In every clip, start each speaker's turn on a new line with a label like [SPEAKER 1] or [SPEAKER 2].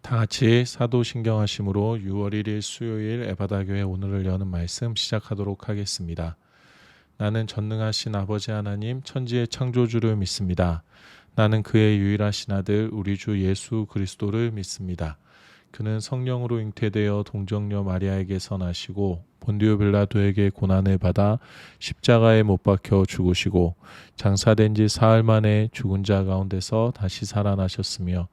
[SPEAKER 1] 다 같이 사도신경하심으로 6월 1일 수요일 에바다교회 오늘을 여는 말씀 시작하도록 하겠습니다. 나는 전능하신 아버지 하나님 천지의 창조주를 믿습니다. 나는 그의 유일하신 아들 우리 주 예수 그리스도를 믿습니다. 그는 성령으로 잉태되어 동정녀 마리아에게서 나시고 본디오 빌라도에게 고난을 받아 십자가에 못 박혀 죽으시고 장사된 지 사흘 만에 죽은 자 가운데서 다시 살아나셨으며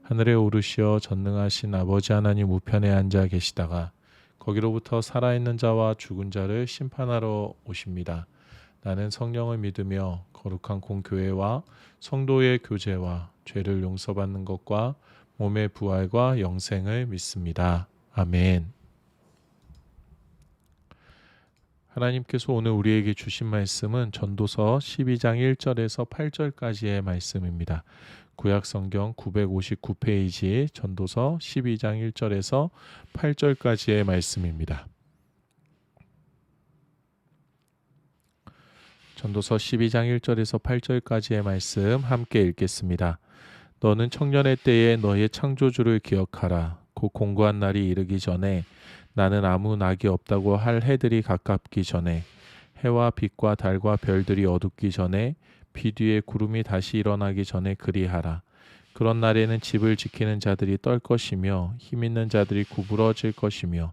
[SPEAKER 1] 하늘에 오르시어 전능하신 아버지 하나님 우편에 앉아 계시다가 거기로부터 살아있는 자와 죽은 자를 심판하러 오십니다. 나는 성령을 믿으며 거룩한 공교회와 성도의 교제와 죄를 용서받는 것과 몸의 부활과 영생을 믿습니다. 아멘. 하나님께서 오늘 우리에게 주신 말씀은 전도서 12장 1절에서 8절까지의 말씀입니다. 구약성경 959페이지 전도서 12장 1절에서 8절까지의 말씀입니다. 전도서 12장 1절에서 8절까지의 말씀 함께 읽겠습니다. 너는 청년의 때에 너의 창조주를 기억하라. 곧 공고한 날이 이르기 전에 나는 아무 낙이 없다고 할 해들이 가깝기 전에 해와 빛과 달과 별들이 어둡기 전에 비 뒤에 구름이 다시 일어나기 전에 그리하라. 그런 날에는 집을 지키는 자들이 떨 것이며 힘있는 자들이 구부러질 것이며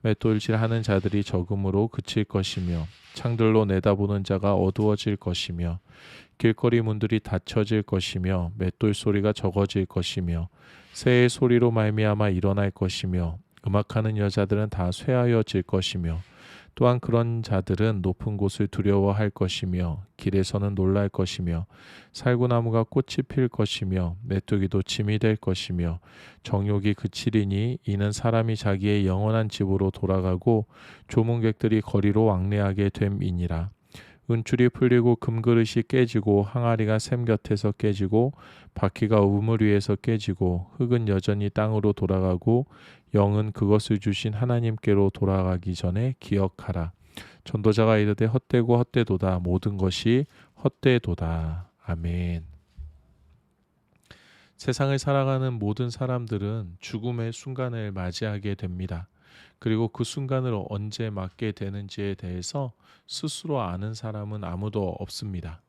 [SPEAKER 1] 맷돌질하는 자들이 적음으로 그칠 것이며 창들로 내다보는 자가 어두워질 것이며 길거리 문들이 닫혀질 것이며 맷돌 소리가 적어질 것이며 새의 소리로 말미암아 일어날 것이며 음악하는 여자들은 다 쇠하여질 것이며 또한 그런 자들은 높은 곳을 두려워할 것이며 길에서는 놀랄 것이며 살구나무가 꽃이 필 것이며 메뚜기도 짐이 될 것이며 정욕이 그치리니 이는 사람이 자기의 영원한 집으로 돌아가고 조문객들이 거리로 왕래하게 됨이니라. 은줄이 풀리고 금그릇이 깨지고 항아리가 샘 곁에서 깨지고 바퀴가 우물 위에서 깨지고 흙은 여전히 땅으로 돌아가고 영은 그것을 주신 하나님께로 돌아가기 전에 기억하라. 전도자가 이르되 헛되고 헛되도다. 모든 것이 헛되도다. 아멘. 세상을 살아가는 모든 사람들은 죽음의 순간을 맞이하게 됩니다. 그리고 그 순간을 언제 맞게 되는지에 대해서 스스로 아는 사람은 아무도 없습니다.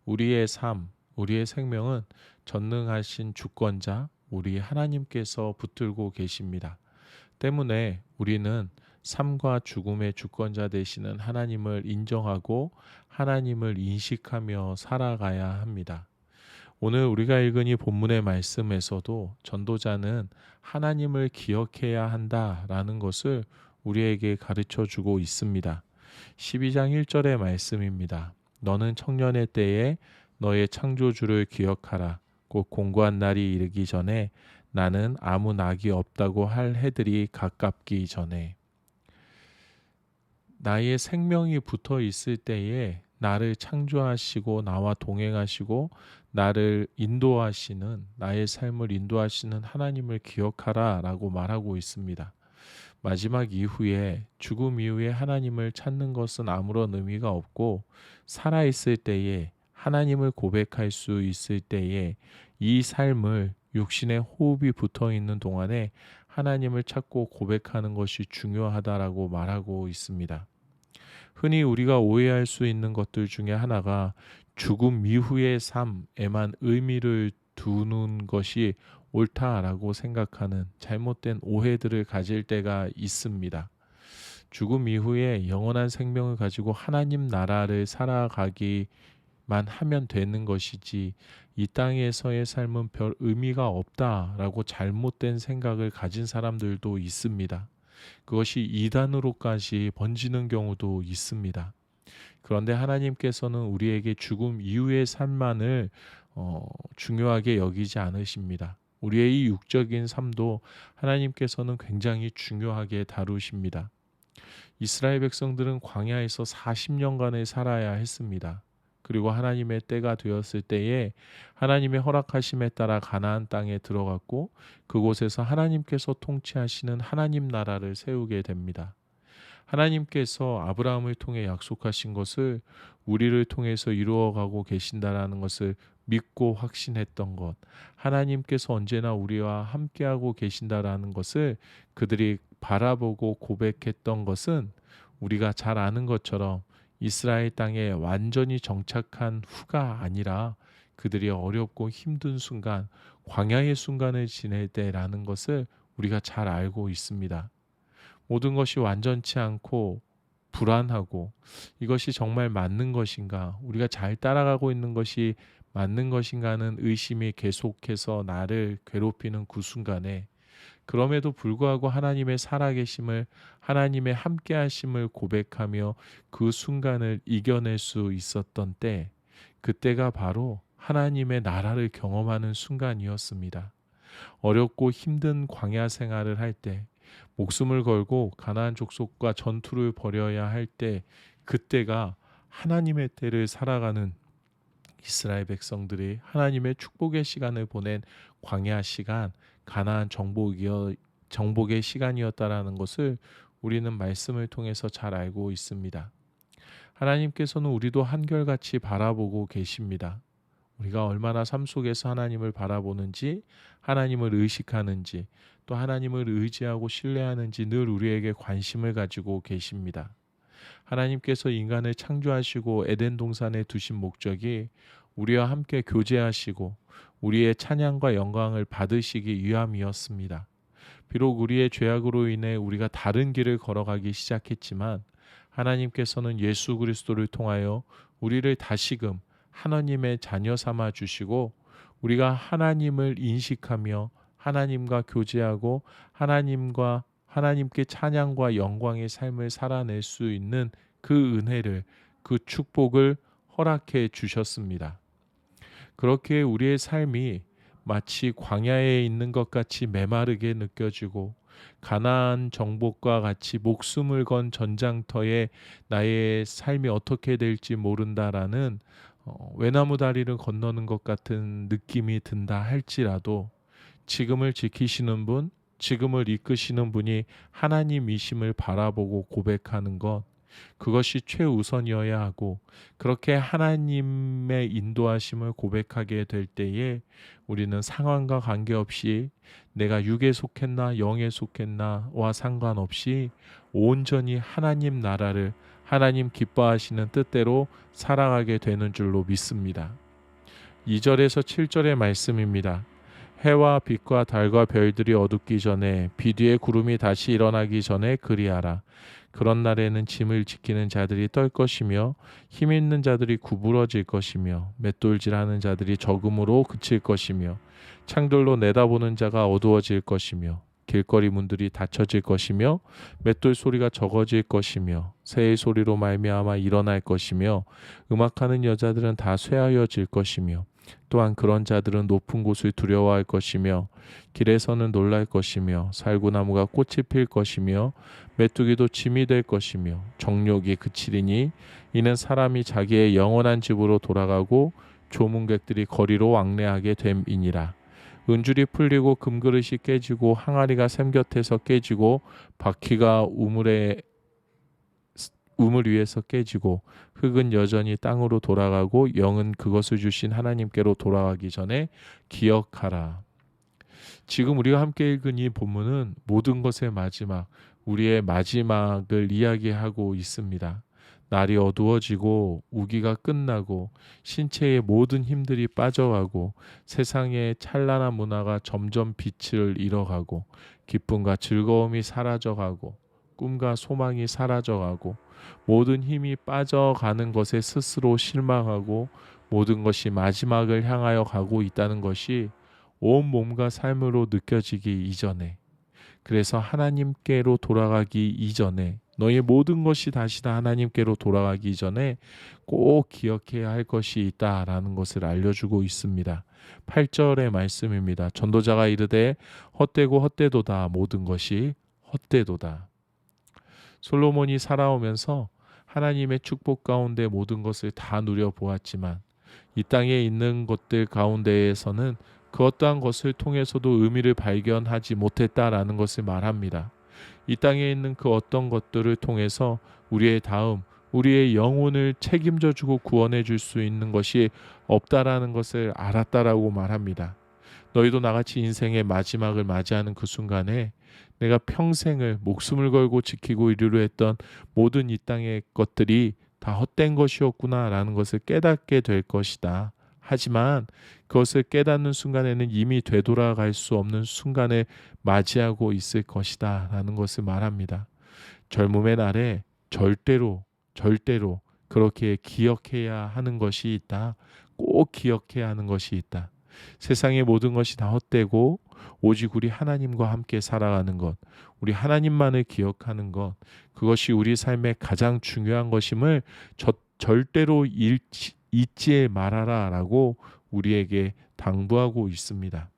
[SPEAKER 1] 우리의 삶, 우리의 생명은 전능하신 주권자, 우리 하나님께서 붙들고 계십니다. 때문에 우리는 삶과 죽음의 주권자 되시는 하나님을 인정하고 하나님을 인식하며 살아가야 합니다. 오늘 우리가 읽은 이 본문의 말씀에서도 전도자는 하나님을 기억해야 한다라는 것을 우리에게 가르쳐 주고 있습니다. 12장 1절의 말씀입니다. 너는 청년의 때에 너의 창조주를 기억하라. 곧 공고한 날이 이르기 전에 나는 아무 낙이 없다고 할 해들이 가깝기 전에. 나의 생명이 붙어 있을 때에 나를 창조하시고 나와 동행하시고 나를 인도하시는, 나의 삶을 인도하시는 하나님을 기억하라 라고 말하고 있습니다. 마지막 이후에, 죽음 이후에 하나님을 찾는 것은 아무런 의미가 없고 살아있을 때에 하나님을 고백할 수 있을 때에 이 삶을 육신의 호흡이 붙어 있는 동안에 하나님을 찾고 고백하는 것이 중요하다라고 말하고 있습니다. 흔히 우리가 오해할 수 있는 것들 중에 하나가 죽음 이후의 삶에만 의미를 두는 것이 옳다라고 생각하는 잘못된 오해들을 가질 때가 있습니다. 죽음 이후에 영원한 생명을 가지고 하나님 나라를 살아가기만 하면 되는 것이지 이 땅에서의 삶은 별 의미가 없다라고 잘못된 생각을 가진 사람들도 있습니다. 그것이 이단으로까지 번지는 경우도 있습니다. 그런데 하나님께서는 우리에게 죽음 이후의 삶만을 중요하게 여기지 않으십니다. 우리의 이 육적인 삶도 하나님께서는 굉장히 중요하게 다루십니다. 이스라엘 백성들은 광야에서 40년간을 살아야 했습니다. 그리고 하나님의 때가 되었을 때에 하나님의 허락하심에 따라 가나안 땅에 들어갔고 그곳에서 하나님께서 통치하시는 하나님 나라를 세우게 됩니다. 하나님께서 아브라함을 통해 약속하신 것을 우리를 통해서 이루어가고 계신다라는 것을 믿고 확신했던 것, 하나님께서 언제나 우리와 함께하고 계신다라는 것을 그들이 바라보고 고백했던 것은 우리가 잘 아는 것처럼 이스라엘 땅에 완전히 정착한 후가 아니라 그들이 어렵고 힘든 순간, 광야의 순간을 지낼 때라는 것을 우리가 잘 알고 있습니다. 모든 것이 완전치 않고 불안하고 이것이 정말 맞는 것인가? 우리가 잘 따라가고 있는 것이 맞는 것인가는 의심이 계속해서 나를 괴롭히는 그 순간에, 그럼에도 불구하고 하나님의 살아계심을, 하나님의 함께하심을 고백하며 그 순간을 이겨낼 수 있었던 때, 그때가 바로 하나님의 나라를 경험하는 순간이었습니다. 어렵고 힘든 광야 생활을 할 때, 목숨을 걸고 가나안 족속과 전투를 벌여야 할 때, 그때가 하나님의 때를 살아가는 이스라엘 백성들이 하나님의 축복의 시간을 보낸 광야 시간, 가나안 정복의 시간이었다라는 것을 우리는 말씀을 통해서 잘 알고 있습니다. 하나님께서는 우리도 한결같이 바라보고 계십니다. 우리가 얼마나 삶 속에서 하나님을 바라보는지, 하나님을 의식하는지, 또 하나님을 의지하고 신뢰하는지 늘 우리에게 관심을 가지고 계십니다. 하나님께서 인간을 창조하시고 에덴 동산에 두신 목적이 우리와 함께 교제하시고 우리의 찬양과 영광을 받으시기 위함이었습니다. 비록 우리의 죄악으로 인해 우리가 다른 길을 걸어가기 시작했지만 하나님께서는 예수 그리스도를 통하여 우리를 다시금 하나님의 자녀 삼아 주시고, 우리가 하나님을 인식하며 하나님과 교제하고 하나님께 찬양과 영광의 삶을 살아낼 수 있는 그 은혜를, 그 축복을 허락해 주셨습니다. 그렇게 우리의 삶이 마치 광야에 있는 것 같이 메마르게 느껴지고 가나안 정복과 같이 목숨을 건 전장터에 나의 삶이 어떻게 될지 모른다라는 외나무 다리를 건너는 것 같은 느낌이 든다 할지라도, 지금을 지키시는 분, 지금을 이끄시는 분이 하나님이심을 바라보고 고백하는 것, 그것이 최우선이어야 하고, 그렇게 하나님의 인도하심을 고백하게 될 때에 우리는 상황과 관계없이 내가 육에 속했나 영에 속했나와 상관없이 온전히 하나님 나라를, 하나님 기뻐하시는 뜻대로 살아가게 되는 줄로 믿습니다. 2절에서 7절의 말씀입니다. 해와 빛과 달과 별들이 어둡기 전에, 비 뒤에 구름이 다시 일어나기 전에 그리하라. 그런 날에는 짐을 지키는 자들이 떨 것이며 힘 있는 자들이 구부러질 것이며 맷돌질하는 자들이 적음으로 그칠 것이며 창들로 내다보는 자가 어두워질 것이며 길거리 문들이 닫혀질 것이며 맷돌 소리가 적어질 것이며 새의 소리로 말미암아 일어날 것이며 음악하는 여자들은 다 쇠하여질 것이며 또한 그런 자들은 높은 곳을 두려워할 것이며 길에서는 놀랄 것이며 살구나무가 꽃이 필 것이며 메뚜기도 짐이 될 것이며 정욕이 그치리니 이는 사람이 자기의 영원한 집으로 돌아가고 조문객들이 거리로 왕래하게 됨이니라. 은줄이 풀리고 금그릇이 깨지고 항아리가 샘 곁에서 깨지고 바퀴가 우물 위에서 깨지고 흙은 여전히 땅으로 돌아가고 영은 그것을 주신 하나님께로 돌아가기 전에 기억하라. 지금 우리가 함께 읽은 이 본문은 모든 것의 마지막, 우리의 마지막을 이야기하고 있습니다. 날이 어두워지고 우기가 끝나고 신체의 모든 힘들이 빠져가고 세상의 찬란한 문화가 점점 빛을 잃어가고 기쁨과 즐거움이 사라져가고 꿈과 소망이 사라져가고 모든 힘이 빠져가는 것에 스스로 실망하고 모든 것이 마지막을 향하여 가고 있다는 것이 온 몸과 삶으로 느껴지기 이전에, 그래서 하나님께로 돌아가기 이전에, 너의 모든 것이 다시 다 하나님께로 돌아가기 전에 꼭 기억해야 할 것이 있다라는 것을 알려주고 있습니다. 8절의 말씀입니다. 전도자가 이르되 헛되고 헛되도다, 모든 것이 헛되도다. 솔로몬이 살아오면서 하나님의 축복 가운데 모든 것을 다 누려보았지만 이 땅에 있는 것들 가운데에서는 그 어떠한 것을 통해서도 의미를 발견하지 못했다라는 것을 말합니다. 이 땅에 있는 그 어떤 것들을 통해서 우리의 다음, 우리의 영혼을 책임져 주고 구원해 줄 수 있는 것이 없다라는 것을 알았다라고 말합니다. 너희도 나같이 인생의 마지막을 맞이하는 그 순간에 내가 평생을 목숨을 걸고 지키고 이루려 했던 모든 이 땅의 것들이 다 헛된 것이었구나라는 것을 깨닫게 될 것이다. 하지만 그것을 깨닫는 순간에는 이미 되돌아갈 수 없는 순간을 맞이하고 있을 것이다 라는 것을 말합니다. 젊음의 날에 절대로 그렇게 기억해야 하는 것이 있다. 꼭 기억해야 하는 것이 있다. 세상의 모든 것이 다 헛되고 오직 우리 하나님과 함께 살아가는 것, 우리 하나님만을 기억하는 것, 그것이 우리 삶의 가장 중요한 것임을 절대로 잊지 말아라라고 우리에게 당부하고 있습니다.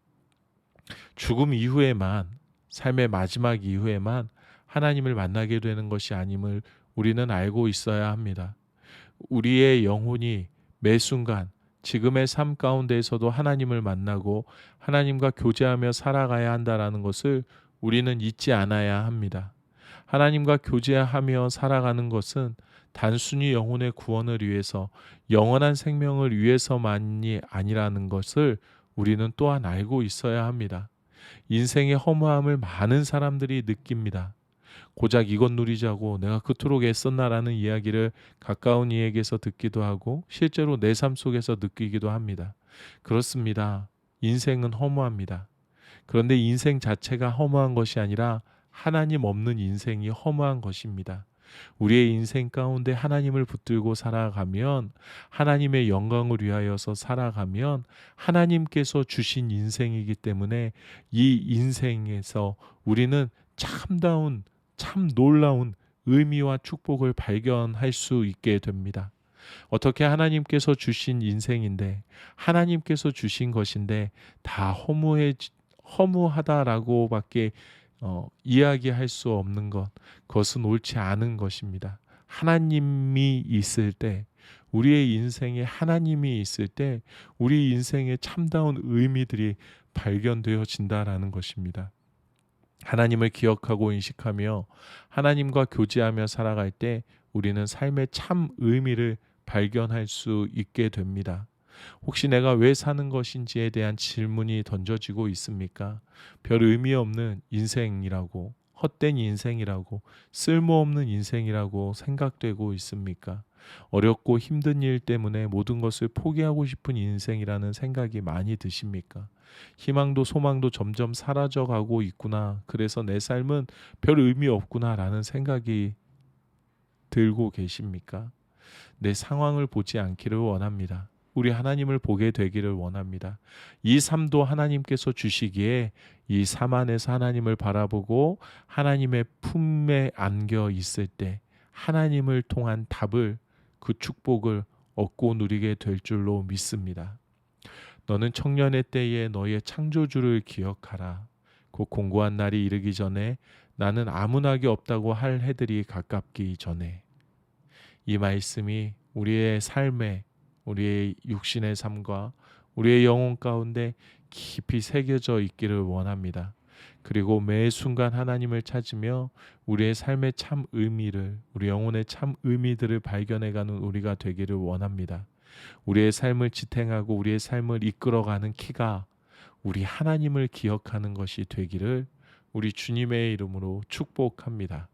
[SPEAKER 1] 죽음 이후에만, 삶의 마지막 이후에만 하나님을 만나게 되는 것이 아님을 우리는 알고 있어야 합니다. 우리의 영혼이 매 순간 지금의 삶 가운데에서도 하나님을 만나고 하나님과 교제하며 살아가야 한다라는 것을 우리는 잊지 않아야 합니다. 하나님과 교제하며 살아가는 것은 단순히 영혼의 구원을 위해서, 영원한 생명을 위해서만이 아니라는 것을 우리는 또한 알고 있어야 합니다. 인생의 허무함을 많은 사람들이 느낍니다. 고작 이것 누리자고 내가 그토록 애썼나라는 이야기를 가까운 이에게서 듣기도 하고 실제로 내 삶 속에서 느끼기도 합니다. 그렇습니다. 인생은 허무합니다. 그런데 인생 자체가 허무한 것이 아니라 하나님 없는 인생이 허무한 것입니다. 우리의 인생 가운데 하나님을 붙들고 살아가면, 하나님의 영광을 위하여서 살아가면 하나님께서 주신 인생이기 때문에 이 인생에서 우리는 참 놀라운 의미와 축복을 발견할 수 있게 됩니다. 어떻게 하나님께서 주신 인생인데, 하나님께서 주신 것인데 다 허무하다라고밖에 이야기할 수 없는 것, 그것은 옳지 않은 것입니다. 하나님이 있을 때, 우리의 인생에 하나님이 있을 때 우리 인생의 참다운 의미들이 발견되어진다라는 것입니다. 하나님을 기억하고 인식하며 하나님과 교제하며 살아갈 때 우리는 삶의 참 의미를 발견할 수 있게 됩니다. 혹시 내가 왜 사는 것인지에 대한 질문이 던져지고 있습니까? 별 의미 없는 인생이라고, 헛된 인생이라고, 쓸모없는 인생이라고 생각되고 있습니까? 어렵고 힘든 일 때문에 모든 것을 포기하고 싶은 인생이라는 생각이 많이 드십니까? 희망도 소망도 점점 사라져가고 있구나. 그래서 내 삶은 별 의미 없구나라는 생각이 들고 계십니까? 내 상황을 보지 않기를 원합니다. 우리 하나님을 보게 되기를 원합니다. 이 삶도 하나님께서 주시기에 이 삶 안에서 하나님을 바라보고 하나님의 품에 안겨 있을 때 하나님을 통한 답을, 그 축복을 얻고 누리게 될 줄로 믿습니다. 너는 청년의 때에 너의 창조주를 기억하라. 곧 공고한 날이 이르기 전에, 나는 아무나게 없다고 할 해들이 가깝기 전에. 이 말씀이 우리의 삶에, 우리의 육신의 삶과 우리의 영혼 가운데 깊이 새겨져 있기를 원합니다. 그리고 매 순간 하나님을 찾으며 우리의 삶의 참 의미를, 우리 영혼의 참 의미들을 발견해가는 우리가 되기를 원합니다. 우리의 삶을 지탱하고 우리의 삶을 이끌어가는 키가 우리 하나님을 기억하는 것이 되기를 우리 주님의 이름으로 축복합니다.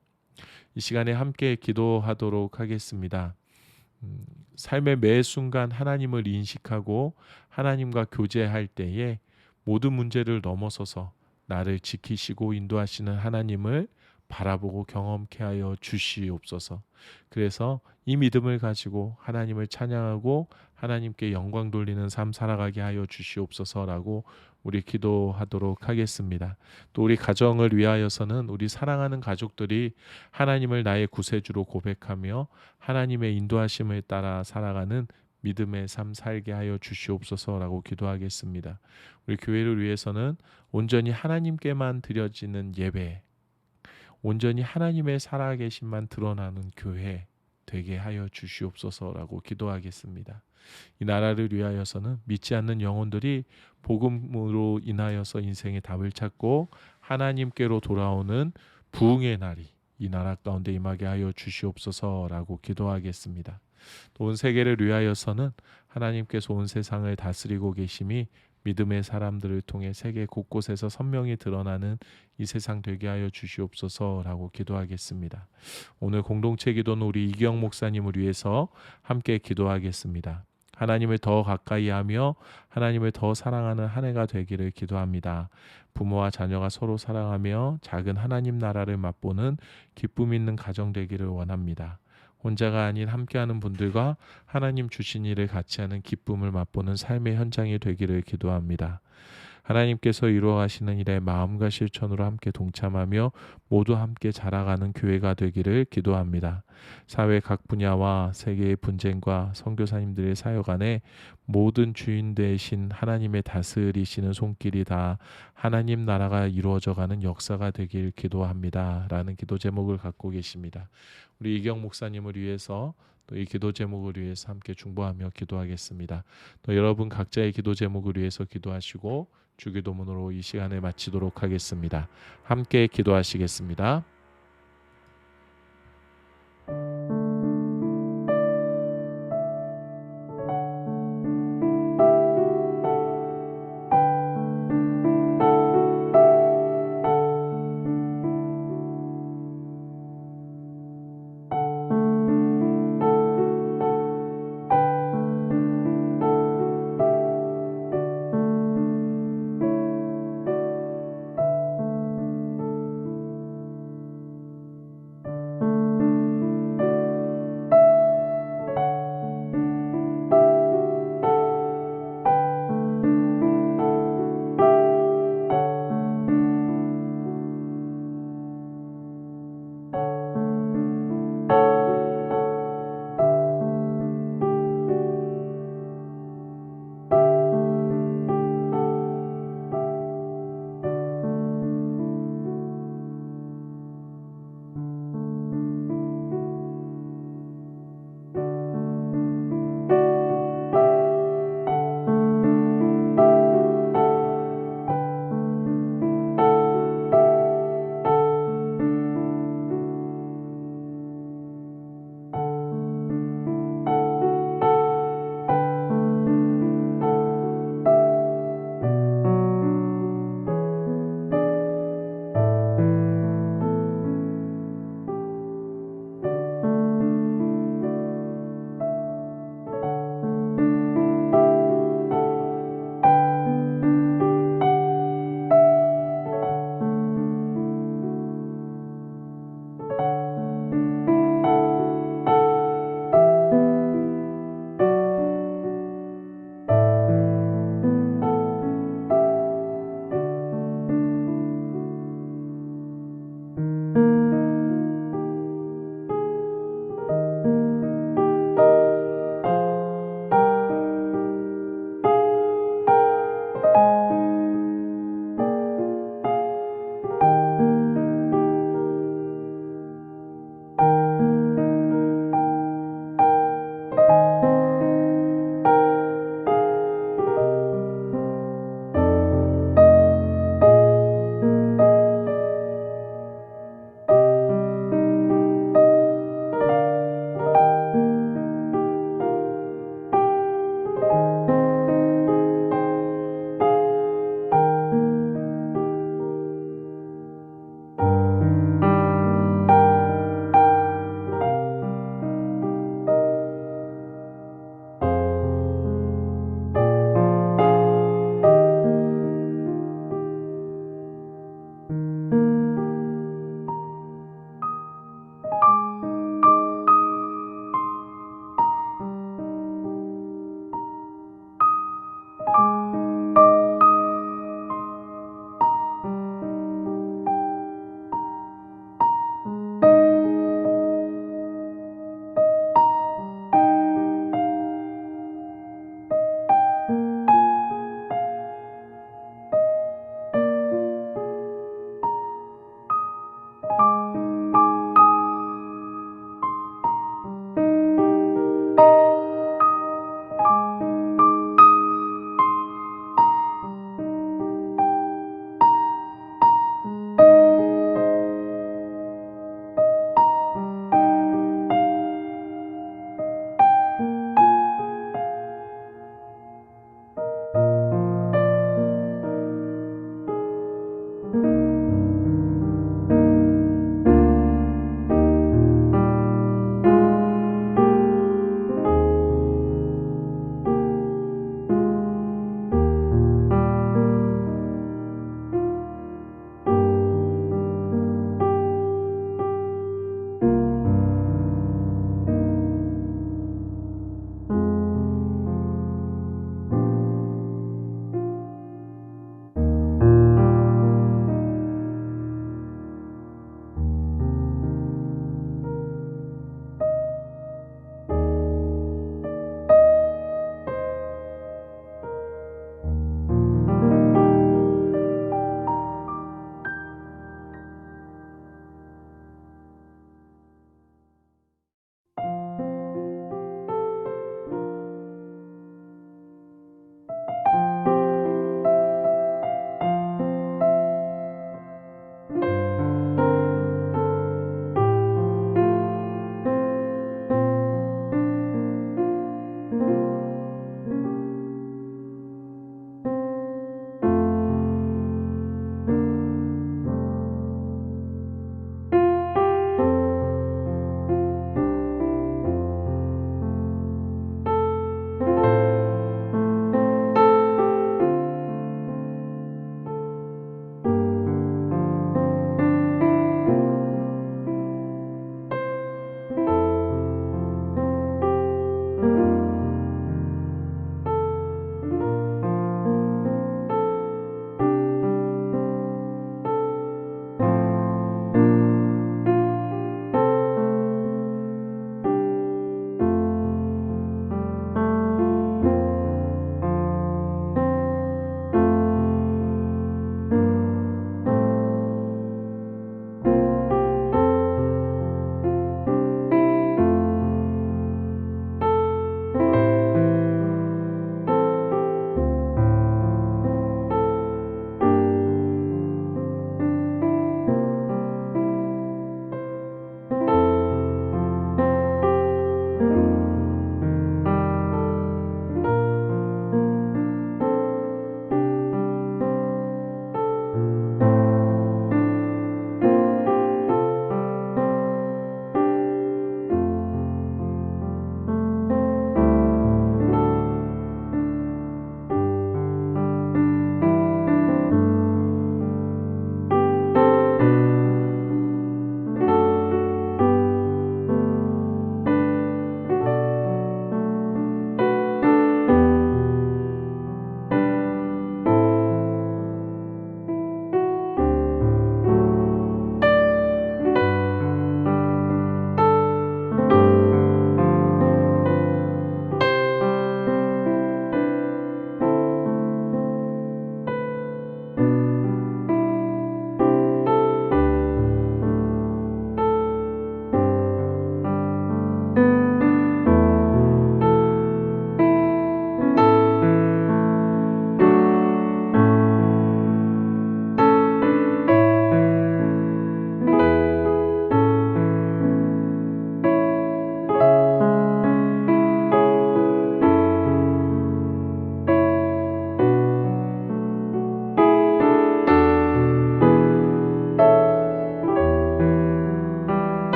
[SPEAKER 1] 이 시간에 함께 기도하도록 하겠습니다. 삶의 매 순간 하나님을 인식하고 하나님과 교제할 때에 모든 문제를 넘어서서 나를 지키시고 인도하시는 하나님을 바라보고 경험케 하여 주시옵소서. 그래서 이 믿음을 가지고 하나님을 찬양하고 하나님께 영광 돌리는 삶 살아가게 하여 주시옵소서라고 우리 기도하도록 하겠습니다. 또 우리 가정을 위하여서는 우리 사랑하는 가족들이 하나님을 나의 구세주로 고백하며 하나님의 인도하심을 따라 살아가는 믿음의 삶 살게 하여 주시옵소서라고 기도하겠습니다. 우리 교회를 위해서는 온전히 하나님께만 드려지는 예배, 온전히 하나님의 살아계심만 드러나는 교회 되게 하여 주시옵소서라고 기도하겠습니다. 이 나라를 위하여서는 믿지 않는 영혼들이 복음으로 인하여서 인생의 답을 찾고 하나님께로 돌아오는 부흥의 날이 이 나라 가운데 임하게 하여 주시옵소서라고 기도하겠습니다. 또 온 세계를 위하여서는 하나님께서 온 세상을 다스리고 계심이 믿음의 사람들을 통해 세계 곳곳에서 선명히 드러나는 이 세상 되게 하여 주시옵소서라고 기도하겠습니다. 오늘 공동체 기도는 우리 이경 목사님을 위해서 함께 기도하겠습니다. 하나님을 더 가까이 하며 하나님을 더 사랑하는 한 해가 되기를 기도합니다. 부모와 자녀가 서로 사랑하며 작은 하나님 나라를 맛보는 기쁨 있는 가정 되기를 원합니다. 혼자가 아닌 함께하는 분들과 하나님 주신 일을 같이 하는 기쁨을 맛보는 삶의 현장이 되기를 기도합니다. 하나님께서 이루어가시는 일에 마음과 실천으로 함께 동참하며 모두 함께 자라가는 교회가 되기를 기도합니다. 사회 각 분야와 세계의 분쟁과 선교사님들의 사역 안에 모든 주인 되신 하나님의 다스리시는 손길이 다 하나님 나라가 이루어져가는 역사가 되길 기도합니다. 라는 기도 제목을 갖고 계십니다. 우리 이경 목사님을 위해서 또 이 기도 제목을 위해서 함께 중보하며 기도하겠습니다. 또 여러분 각자의 기도 제목을 위해서 기도하시고 주기도문으로 이 시간을 마치도록 하겠습니다. 함께 기도하시겠습니다.